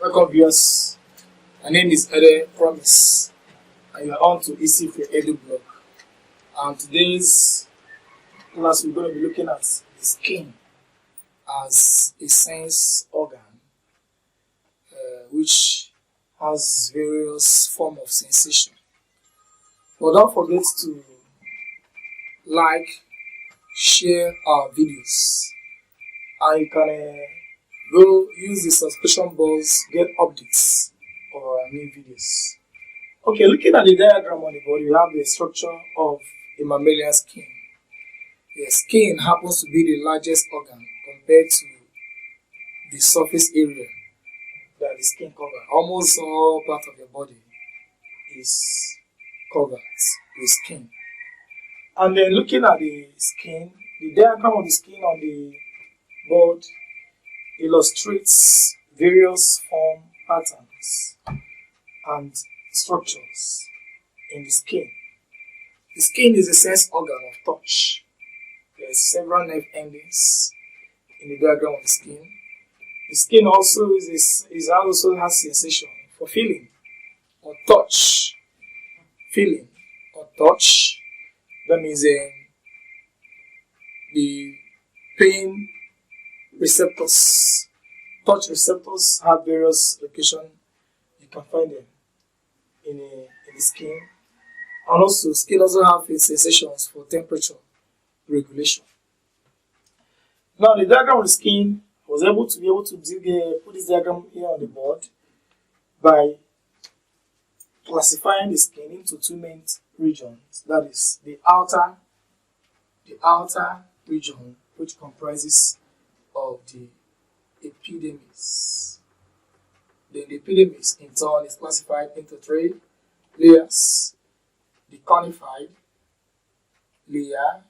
Welcome viewers, my name is Epidermis and you are on to ISIFE EDUBLOG. And today's class we're going to be looking at the skin as a sense organ which has various forms of sensation. But don't forget to like, share our videos, and you can go use the subscription box, get updates of our new videos. Okay, looking at the diagram on the body, we have the structure of a mammalian skin. The skin happens to be the largest organ compared to the surface area that the skin covers. Almost all part of your body is covered with skin. And then looking at the skin, the diagram of the skin on the board illustrates various form patterns and structures in the skin. The skin is a sense organ of touch. There are several nerve endings in the diagram of the skin. The skin also also has sensation for feeling or touch. Feeling or touch. That means the pain receptors, touch receptors have various locations. You can find them in the skin. And also, skin also have its sensations for temperature regulation. Now, the diagram of the skin, I was able to put this diagram here on the board by classifying the skin into two main regions. That is the outer region, which comprises of the epidermis. Then the epidermis in turn is classified into three layers: the conified layer,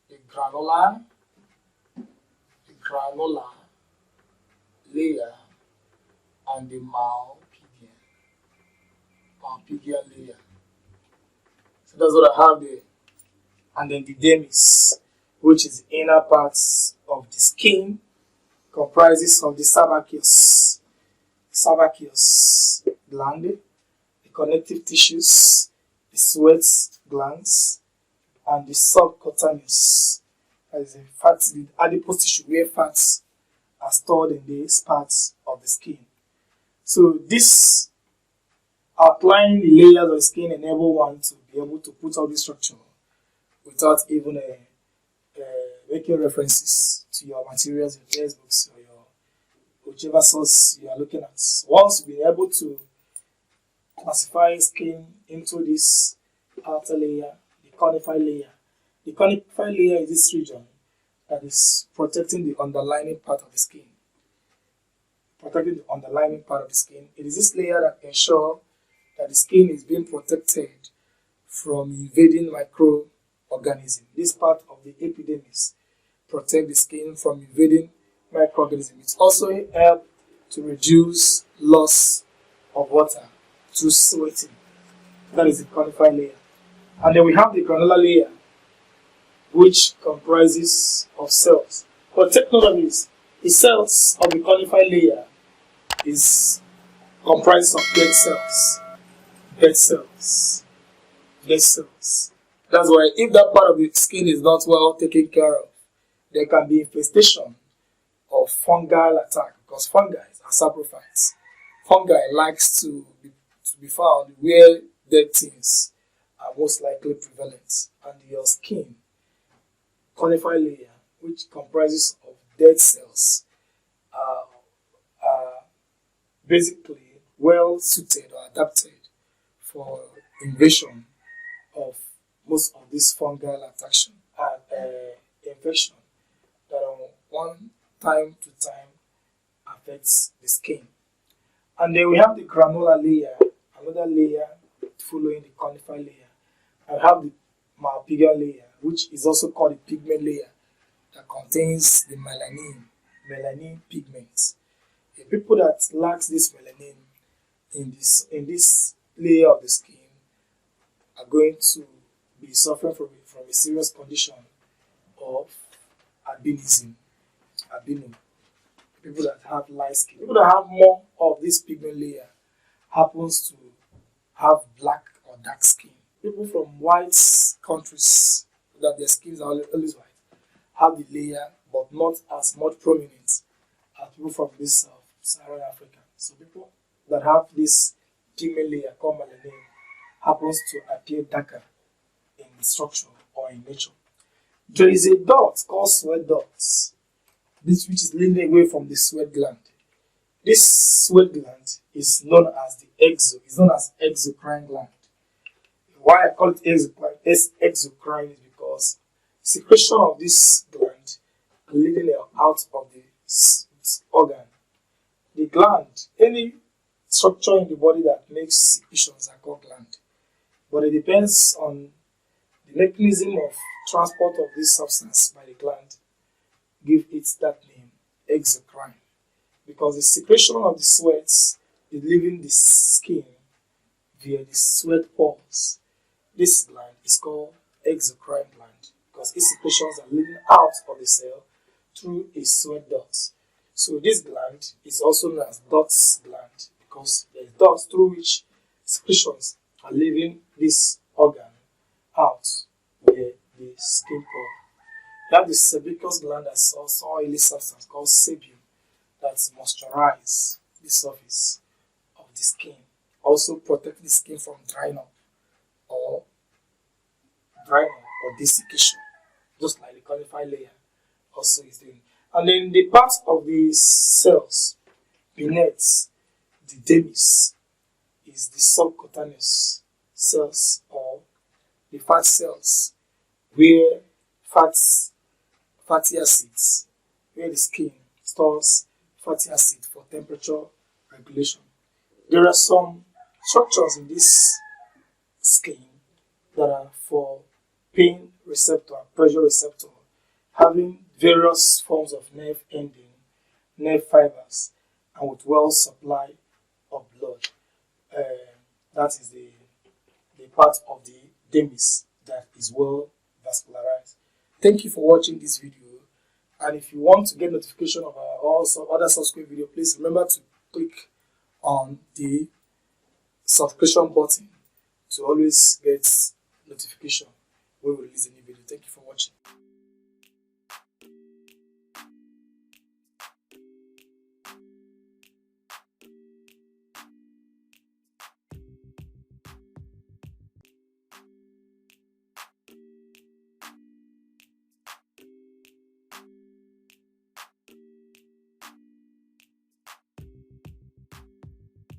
the granular layer, and the malpighian layer. So that's what I have there. And then the dermis, which is the inner parts of the skin, comprises of the sebaceous gland, the connective tissues, the sweat glands, and the subcutaneous, as the fats, the adipose tissue where fats are stored in these parts of the skin. So this outlining the layers of the skin enable one to be able to put all this structure without even making references to your materials in textbooks or your whichever source you are looking at. Once you've been able to classify skin into this outer layer, the conified layer. The conified layer is this region that is protecting the underlying part of the skin. Protecting the underlying part of the skin. It is this layer that ensures that the skin is being protected from invading microorganisms. This part of the epidermis protect the skin from invading microorganisms. It also helps to reduce loss of water through sweating. That is the conified layer. And then we have the granular layer, which comprises of cells. But take note of this: the cells of the conified layer is comprised of dead cells. Dead cells. Dead cells. That's why if that part of the skin is not well taken care of, there can be infestation of fungal attack, because fungi are saprophytes. Fungi likes to be found where dead things are most likely prevalent. And your skin, conified layer, which comprises of dead cells, are basically well suited or adapted for invasion of most of this fungal attraction and infection that on one time to time affects the skin. And then we have the granular layer, another layer following the conified layer. And we have the malpighian layer, which is also called the pigment layer, that contains the melanin pigments. The people that lacks this melanin in this layer of the skin are going to be suffering from a serious condition of albino. people that have light skin. People that have more of this pigment layer happens to have black or dark skin. People from white countries that their skins are always white have the layer, but not as much prominent as people from this Saharan Africa. So people that have this pigment layer called melanin happens to appear darker in structure or in nature. There is a dot called sweat dots, which is leaning away from the sweat gland. This sweat gland is known as exocrine gland. Why I call it exocrine is because secretion of this gland leading out of the organ. The gland, any structure in the body that makes secretions are called gland. But it depends on the mechanism of transport of this substance by the gland, give it that name, exocrine. Because the secretion of the sweats is leaving the skin via the sweat pores. This gland is called exocrine gland because its secretions are leaving out of the cell through a sweat duct. So this gland is also known as ducts gland because there is ducts through which secretions are leaving this organ out via the skin pore. You have the sebaceous gland that's also oily substance called sebum that moisturize the surface of the skin. Also protect the skin from drying up or desiccation, just like the qualified layer also is doing. And then the part of the cells beneath the dermis is the subcutaneous cells or the fat cells where fatty acids, where the skin stores fatty acid for temperature regulation. There are some structures in this skin that are for pain receptor, pressure receptor, having various forms of nerve ending, nerve fibers, and with well supply of blood. That is the part of the dermis that is well vascularized. Thank you for watching this video. And if you want to get notification of our also other subsequent video, please remember to click on the subscription button to always get notification when we release a new video. Thank you for watching.